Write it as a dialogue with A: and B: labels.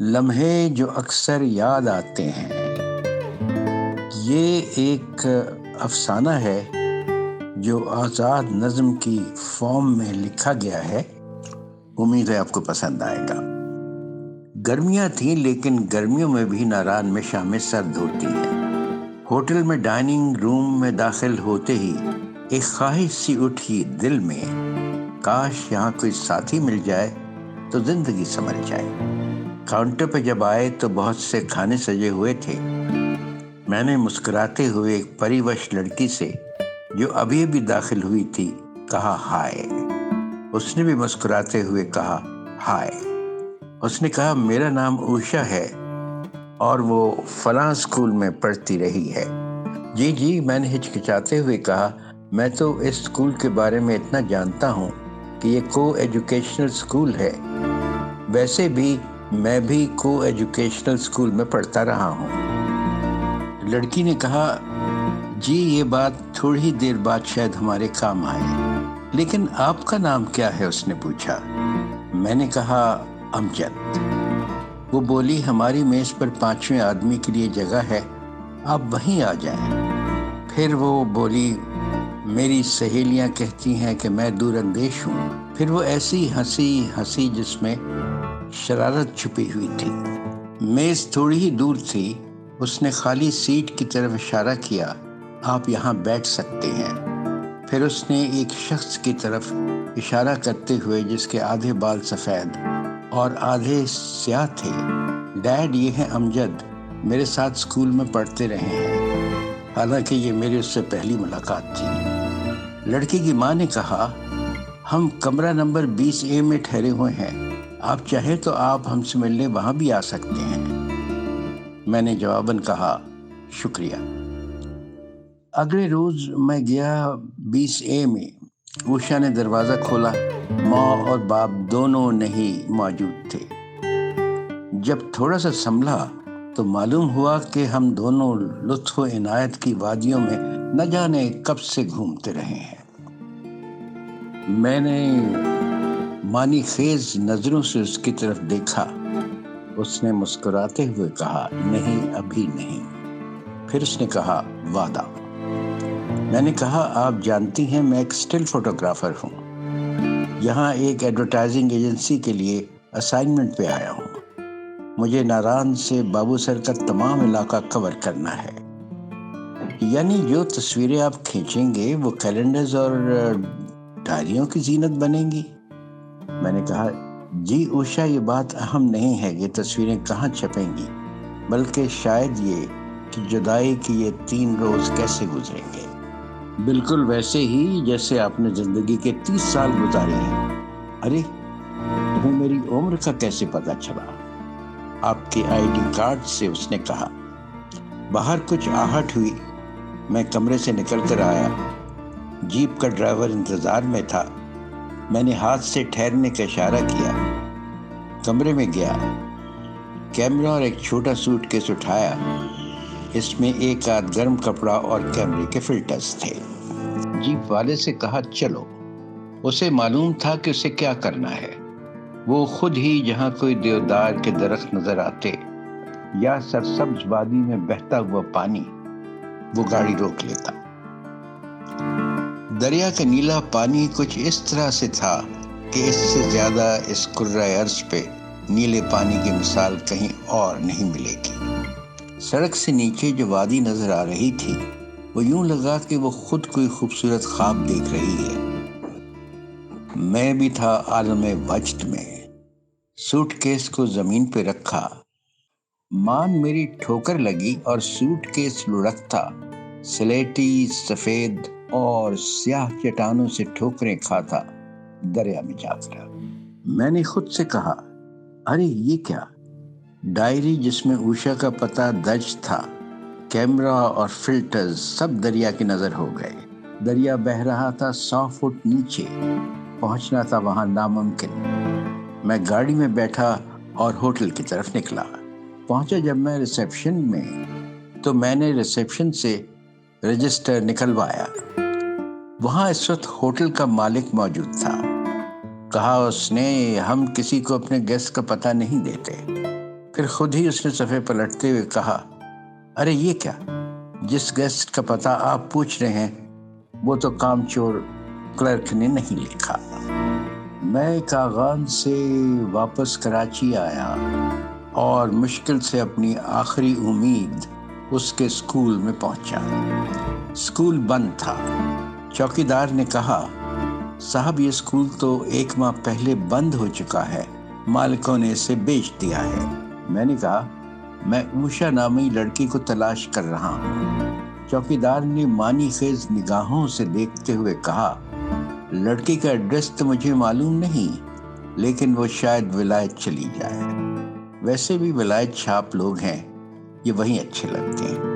A: لمحے جو اکثر یاد آتے ہیں، یہ ایک افسانہ ہے جو آزاد نظم کی فارم میں لکھا گیا ہے۔ امید ہے آپ کو پسند آئے گا۔ گرمیاں تھیں لیکن گرمیوں میں بھی ناران میں شامیں سرد ہوتی ہیں۔ ہوٹل میں ڈائننگ روم میں داخل ہوتے ہی ایک خواہش سی اٹھی دل میں، کاش یہاں کوئی ساتھی مل جائے تو زندگی سنور جائے۔ کاؤنٹر پہ جب آئے تو بہت سے کھانے سجے ہوئے تھے۔ میں نے مسکراتے ہوئے ایک پری وش لڑکی سے جو ابھی ابھی داخل ہوئی تھی کہا ہائے۔ اس نے بھی مسکراتے ہوئے کہا ہائے۔ اس نے کہا میرا نام اوشا ہے اور وہ فلاں اسکول میں پڑھتی رہی ہے۔ جی میں نے ہچکچاتے ہوئے کہا میں تو اس اسکول کے بارے میں اتنا جانتا ہوں کہ یہ کو ایجوکیشنل اسکول ہے۔ ویسے بھی میں بھی کو ایجوکیشنل اسکول میں پڑھتا رہا ہوں۔ لڑکی نے کہا جی یہ بات تھوڑی دیر بعد شاید ہمارے کام آئے، لیکن آپ کا نام کیا ہے؟ اس نے پوچھا۔ میں نے کہا امجد۔ وہ بولی ہماری میز پر 5ویں آدمی کے لیے جگہ ہے، آپ وہیں آ جائیں۔ پھر وہ بولی میری سہیلیاں کہتی ہیں کہ میں دور اندیش ہوں۔ پھر وہ ایسی ہنسی جس میں شرارت چھپی ہوئی تھی۔ میز تھوڑی ہی دور تھی۔ اس نے خالی سیٹ کی طرف اشارہ کیا، آپ یہاں بیٹھ سکتے ہیں۔ پھر اس نے ایک شخص کی طرف اشارہ کرتے ہوئے جس کے آدھے بال سفید اور آدھے سیاہ تھے، ڈیڈ یہ ہے امجد، میرے ساتھ اسکول میں پڑھتے رہے ہیں۔ حالانکہ یہ میری اس سے پہلی ملاقات تھی۔ لڑکی کی ماں نے کہا ہم کمرہ نمبر 20A میں ٹھہرے ہوئے ہیں، آپ چاہیں تو آپ ہم سے ملنے وہاں بھی آ سکتے ہیں۔ میں نے جواباً کہا شکریہ۔ اگلے روز میں گیا 20A میں۔ اوشا نے دروازہ کھولا، ماں اور باپ دونوں نہیں موجود تھے۔ جب تھوڑا سا سنبھلا تو معلوم ہوا کہ ہم دونوں لطف و عنایت کی وادیوں میں نہ جانے کب سے گھومتے رہے ہیں۔ میں نے معنی خیز نظروں سے اس کی طرف دیکھا۔ اس نے مسکراتے ہوئے کہا نہیں ابھی نہیں۔ پھر اس نے کہا وعدہ۔ میں نے کہا آپ جانتی ہیں میں ایک اسٹل فوٹوگرافر ہوں، یہاں ایک ایڈورٹائزنگ ایجنسی کے لیے اسائنمنٹ پہ آیا ہوں۔ مجھے ناران سے بابو سر کا تمام علاقہ کور کرنا ہے۔ یعنی جو تصویریں آپ کھینچیں گے وہ کیلنڈرز اور ڈائریوں کی زینت بنیں گی؟ میں نے کہا جی اوشا یہ بات اہم نہیں ہے یہ تصویریں کہاں چھپیں گی، بلکہ شاید یہ کہ جدائی کی یہ 3 روز کیسے گزریں گے، بالکل ویسے ہی جیسے آپ نے زندگی کے 30 سال گزارے ہیں۔ ارے تمہیں میری عمر کا کیسے پتا چلا؟ آپ کے ID کارڈ سے، اس نے کہا۔ باہر کچھ آہٹ ہوئی۔ میں کمرے سے نکل کر آیا۔ جیپ کا ڈرائیور انتظار میں تھا۔ میں نے ہاتھ سے ٹھہرنے کا اشارہ کیا۔ کمرے میں گیا، کیمرہ اور ایک چھوٹا سوٹ کیس اٹھایا۔ اس میں ایک آدھ گرم کپڑا اور کیمرے کے فلٹرز تھے۔ جیپ والے سے کہا چلو۔ اسے معلوم تھا کہ اسے کیا کرنا ہے۔ وہ خود ہی جہاں کوئی دیودار کے درخت نظر آتے یا سرسبز وادی میں بہتا ہوا پانی، وہ گاڑی روک لیتا۔ دریا کا نیلا پانی کچھ اس طرح سے تھا کہ اس سے زیادہ اس کرۂ ارض پہ نیلے پانی کی مثال کہیں اور نہیں ملے گی۔ سڑک سے نیچے جو وادی نظر آ رہی تھی وہ یوں لگا کہ وہ خود کوئی خوبصورت خواب دیکھ رہی ہے۔ میں بھی تھا عالم وجد میں۔ سوٹ کیس کو زمین پہ رکھا، مان میری ٹھوکر لگی اور سوٹ کیس لڑکتا سلیٹی سفید اور سیاہ چٹانوں سے ٹھوکریں کھاتا دریا میں جا گرا۔ میں نے خود سے کہا ارے یہ کیا؟ ڈائری جس میں اوشا کا پتہ درج تھا، کیمرہ اور فلٹرز سب دریا کی نظر ہو گئے۔ دریا بہہ رہا تھا 100 فٹ نیچے، پہنچنا تھا وہاں ناممکن۔ میں گاڑی میں بیٹھا اور ہوٹل کی طرف نکلا۔ پہنچا جب میں ریسیپشن میں تو میں نے ریسیپشن سے رجسٹر نکلوایا۔ وہاں اس وقت ہوٹل کا مالک موجود تھا۔ کہا اس نے ہم کسی کو اپنے گیسٹ کا پتہ نہیں دیتے۔ پھر خود ہی اس نے صفحے پلٹتے ہوئے کہا، ارے یہ کیا؟ جس گیسٹ کا پتہ آپ پوچھ رہے ہیں وہ تو کام چور کلرک نے نہیں لکھا۔ میں کاغان سے واپس کراچی آیا اور مشکل سے اپنی آخری امید اس کے اسکول میں پہنچا۔ اسکول بند تھا۔ چوکیدار نے کہا، صاحب یہ اسکول تو 1 ماہ پہلے بند ہو چکا ہے، مالکوں نے اسے بیچ دیا ہے۔ میں نے کہا، میں اوشا نامی لڑکی کو تلاش کر رہا ہوں۔ چوکیدار نے معنی خیز نگاہوں سے دیکھتے ہوئے کہا، لڑکی کا ایڈریس تو مجھے معلوم نہیں، لیکن وہ شاید ولایت چلی جائے۔ ویسے بھی ولایت چھاپ لوگ ہیں، یہ وہیں اچھے لگتے ہیں۔